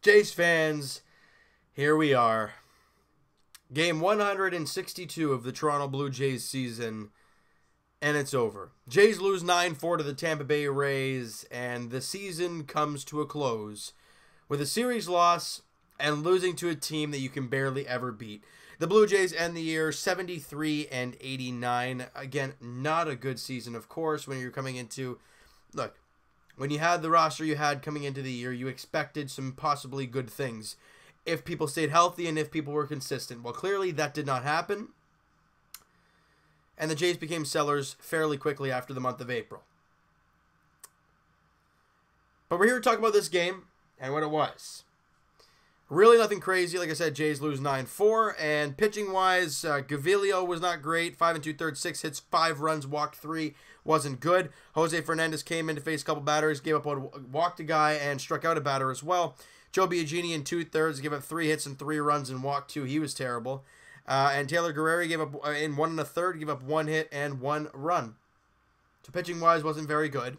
Jays fans, here we are. Game 162 of the Toronto Blue Jays season, and it's over. Jays lose 9-4 to the Tampa Bay Rays, and the season comes to a close with a series loss and losing to a team that you can barely ever beat. The Blue Jays end the year 73-89. Again, not a good season, of course, when you're coming into... Look, when you had the roster you had coming into the year, you expected some possibly good things if people stayed healthy and if people were consistent. Well, clearly that did not happen, and the Jays became sellers fairly quickly after the month of April. But we're here to talk about this game and what it was. Really nothing crazy. Like I said, Jays lose 9-4, and pitching-wise, Gavilio was not great. 5 2/3, 6 hits, 5 runs, walked 3. Wasn't good. Jose Fernandez came in to face a couple batters, gave up walked a guy, and struck out a batter as well. Joe Biagini in 2/3 gave up 3 hits and 3 runs and walked 2. He was terrible. And Taylor Guerrero gave up in 1 1/3, gave up 1 hit and 1 run. So pitching-wise, wasn't very good.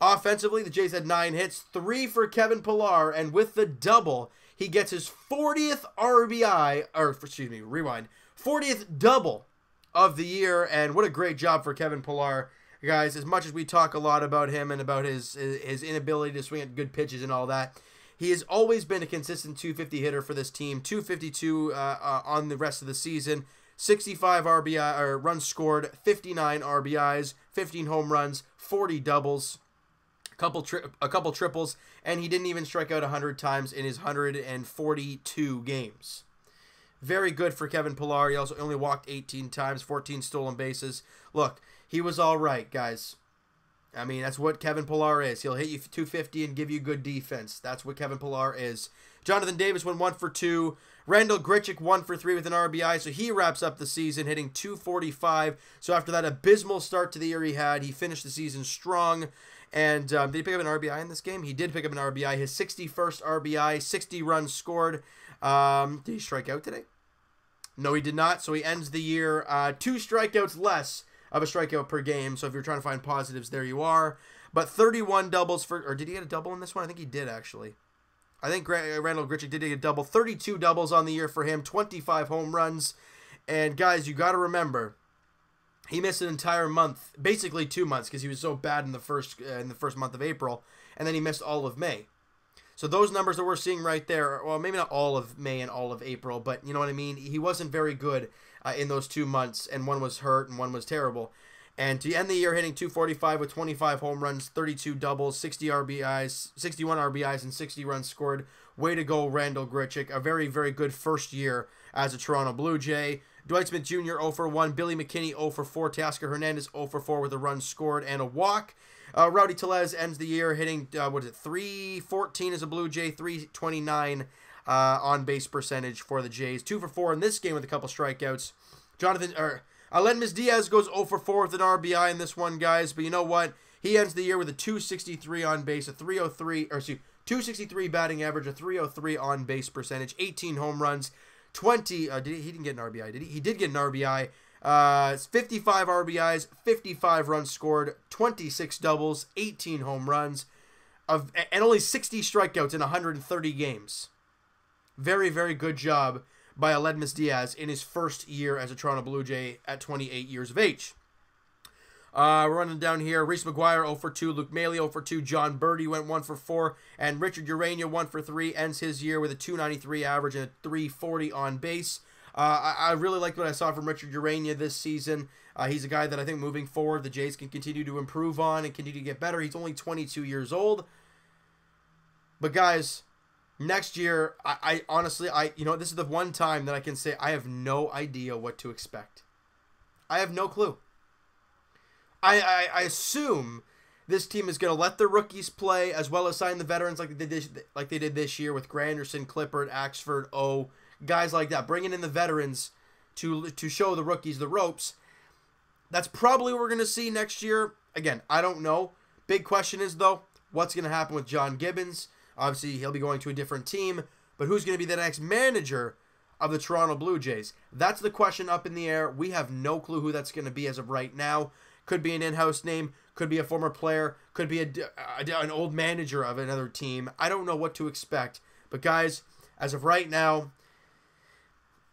Offensively, the Jays had 9 hits, 3 for Kevin Pillar, and with the double, he gets his 40th RBI, or excuse me, rewind, 40th double of the year, and what a great job for Kevin Pillar. Guys, as much as we talk a lot about him and about his inability to swing at good pitches and all that, he has always been a consistent 250 hitter for this team. 252 on the rest of the season. 65 RBI or runs scored, 59 RBIs, 15 home runs, 40 doubles, a couple triples, and he didn't even strike out 100 times in his 142 games. Very good for Kevin Pillar. He also only walked 18 times, 14 stolen bases. Look, he was all right, guys. I mean, that's what Kevin Pillar is. He'll hit you 250 and give you good defense. That's what Kevin Pillar is. Jonathan Davis went 1 for 2. Randall Grichuk 1 for 3 with an RBI, so he wraps up the season hitting 245. So after that abysmal start to the year he had, he finished the season strong. And did he pick up an RBI in this game? He did pick up an RBI. His 61st RBI, 60 runs scored. Did he strike out today? No, he did not. So he ends the year 2 strikeouts less of a strikeout per game. So if you're trying to find positives, there you are. But 31 doubles for... Or did he get a double in this one? I think he did, actually. I think Randall Grichuk did get a double. 32 doubles on the year for him. 25 home runs. And, guys, you got to remember... He missed an entire month, basically 2 months, because he was so bad in the first month of April, and then he missed all of May. So those numbers that we're seeing right there, well, maybe not all of May and all of April, but you know what I mean? He wasn't very good in those 2 months, and one was hurt and one was terrible. And to end the year hitting 245 with 25 home runs, 32 doubles, 61 RBIs, and 60 runs scored. Way to go, Randall Grichuk. A very, very good first year as a Toronto Blue Jay. Dwight Smith Jr. 0 for 1. Billy McKinney 0 for 4. Teoscar Hernandez 0 for 4 with a run scored and a walk. Rowdy Tellez ends the year hitting, 314 as a Blue Jay, 329 on base percentage for the Jays. 2 for 4 in this game with a couple strikeouts. Aledmys Diaz goes 0 for 4 with an RBI in this one, guys. But you know what? He ends the year with a 263 on base, a 263 batting average, a 303 on base percentage, 18 home runs. 20, he didn't get an RBI, did he? He did get an RBI. 55 RBIs, 55 runs scored, 26 doubles, 18 home runs, and only 60 strikeouts in 130 games. Very, very good job by Aledmys Diaz in his first year as a Toronto Blue Jay at 28 years of age. We're running down here. Reese McGuire 0 for 2. Luke Maile 0 for 2. John Birdie went 1 for 4. And Richard Urania 1 for 3. Ends his year with a 293 average and a 340 on base. I really liked what I saw from Richard Urania this season. He's a guy that I think moving forward the Jays can continue to improve on and continue to get better. He's only 22 years old. But guys, next year, I honestly, this is the one time that I can say I have no idea what to expect. I have no clue. I assume this team is going to let the rookies play as well as sign the veterans like they did this year with Granderson, Clippard, Axford, guys like that. Bringing in the veterans to show the rookies the ropes. That's probably what we're going to see next year. Again, I don't know. Big question is, though, what's going to happen with John Gibbons? Obviously, he'll be going to a different team. But who's going to be the next manager of the Toronto Blue Jays? That's the question up in the air. We have no clue who that's going to be as of right now. Could be an in-house name, could be a former player, could be an old manager of another team. I don't know what to expect, But guys, as of right now,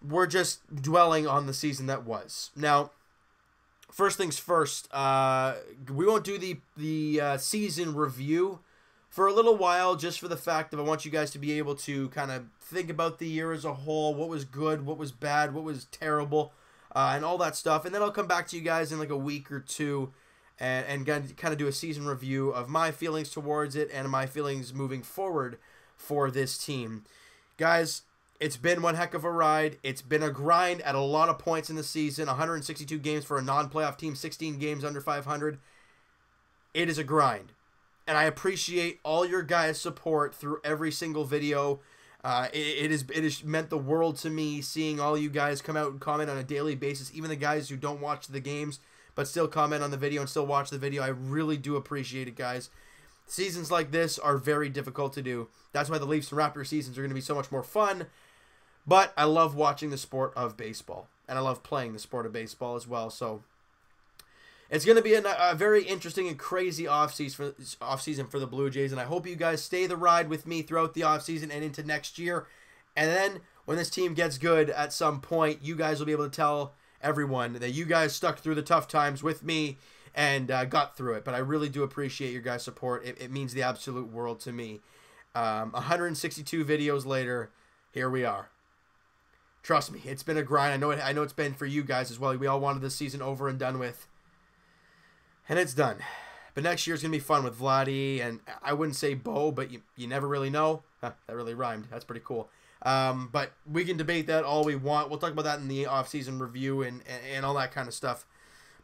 we're just dwelling on the season that was. Now, first things first, we won't do the season review for a little while, just for the fact that I want you guys to be able to kind of think about the year as a whole, what was good, what was bad, what was terrible, and all that stuff. And then I'll come back to you guys in like a week or two and kind of do a season review of my feelings towards it and my feelings moving forward for this team. Guys, it's been one heck of a ride. It's been a grind at a lot of points in the season. 162 games for a non-playoff team, 16 games under 500. It is a grind. And I appreciate all your guys' support through every single video. It has meant the world to me seeing all you guys come out and comment on a daily basis. Even the guys who don't watch the games but still comment on the video and still watch the video. I really do appreciate it, guys. Seasons like this are very difficult to do. That's why the Leafs and Raptors seasons are going to be so much more fun. But I love watching the sport of baseball. And I love playing the sport of baseball as well. So it's going to be a very interesting and crazy offseason for the Blue Jays. And I hope you guys stay the ride with me throughout the offseason and into next year. And then when this team gets good at some point, you guys will be able to tell everyone that you guys stuck through the tough times with me and got through it. But I really do appreciate your guys' support. It means the absolute world to me. 162 videos later, here we are. Trust me, it's been a grind. I know it's been for you guys as well. We all wanted this season over and done with. And it's done. But next year's going to be fun with Vladdy, and I wouldn't say Bo, but you never really know. Huh, that really rhymed. That's pretty cool. But we can debate that all we want. We'll talk about that in the off-season review and all that kind of stuff.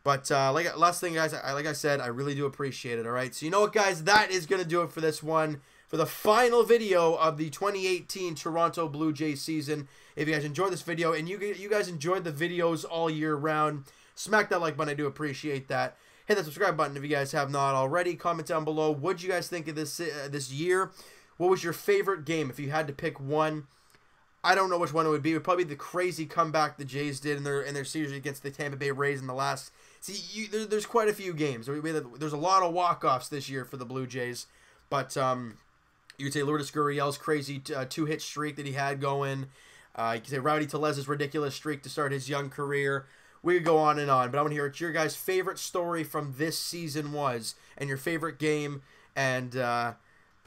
But last thing, guys, like I said, I really do appreciate it, all right? So you know what, guys? That is going to do it for this one, for the final video of the 2018 Toronto Blue Jays season. If you guys enjoyed this video, and you guys enjoyed the videos all year round, smack that like button. I do appreciate that. Hit that subscribe button if you guys have not already. Comment down below. What did you guys think of this year? What was your favorite game if you had to pick one? I don't know which one it would be. It would probably be the crazy comeback the Jays did in their series against the Tampa Bay Rays in the last. See, there's quite a few games. There's a lot of walk-offs this year for the Blue Jays, but you could say Lourdes Gurriel's crazy two-hit streak that he had going. You could say Rowdy Telez's ridiculous streak to start his young career. We could go on and on, but I want to hear what your guys' favorite story from this season was, and your favorite game. And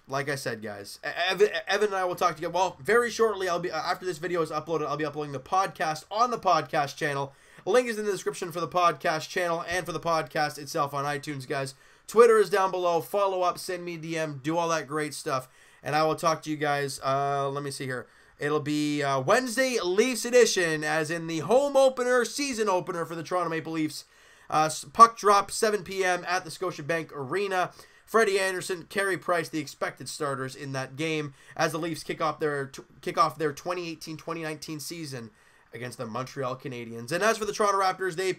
like I said, guys, Evan and I will talk together. Well, very shortly, after this video is uploaded, I'll be uploading the podcast on the podcast channel. A link is in the description for the podcast channel and for the podcast itself on iTunes, guys. Twitter is down below. Follow up, send me a DM, do all that great stuff, and I will talk to you guys. Let me see here. It'll be Wednesday Leafs edition, as in the home opener, season opener for the Toronto Maple Leafs. Puck drop, 7 p.m. at the Scotiabank Arena. Freddie Anderson, Carey Price, the expected starters in that game, as the Leafs kick off their 2018-2019 season against the Montreal Canadiens. And as for the Toronto Raptors, they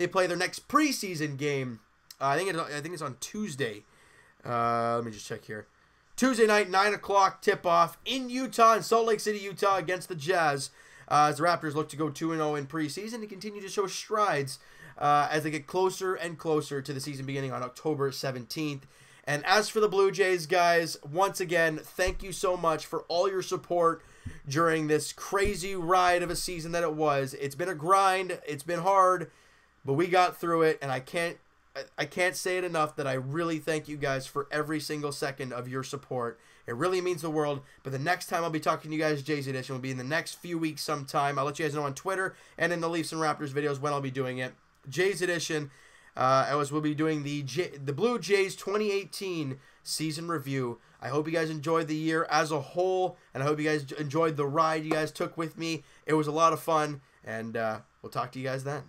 play their next preseason game. I think it's on Tuesday. Let me just check here. Tuesday night, 9 o'clock tip-off in Utah, in Salt Lake City, Utah, against the Jazz, as the Raptors look to go 2-0 in preseason and continue to show strides as they get closer and closer to the season beginning on October 17th. And as for the Blue Jays, guys, once again, thank you so much for all your support during this crazy ride of a season that it was. It's been a grind. It's been hard, but we got through it, and I can't say it enough that I really thank you guys for every single second of your support. It really means the world. But the next time I'll be talking to you guys, Jays Edition, will be in the next few weeks sometime. I'll let you guys know on Twitter and in the Leafs and Raptors videos when I'll be doing it. Jays Edition, we'll be doing the Blue Jays 2018 season review. I hope you guys enjoyed the year as a whole, and I hope you guys enjoyed the ride you guys took with me. It was a lot of fun, and we'll talk to you guys then.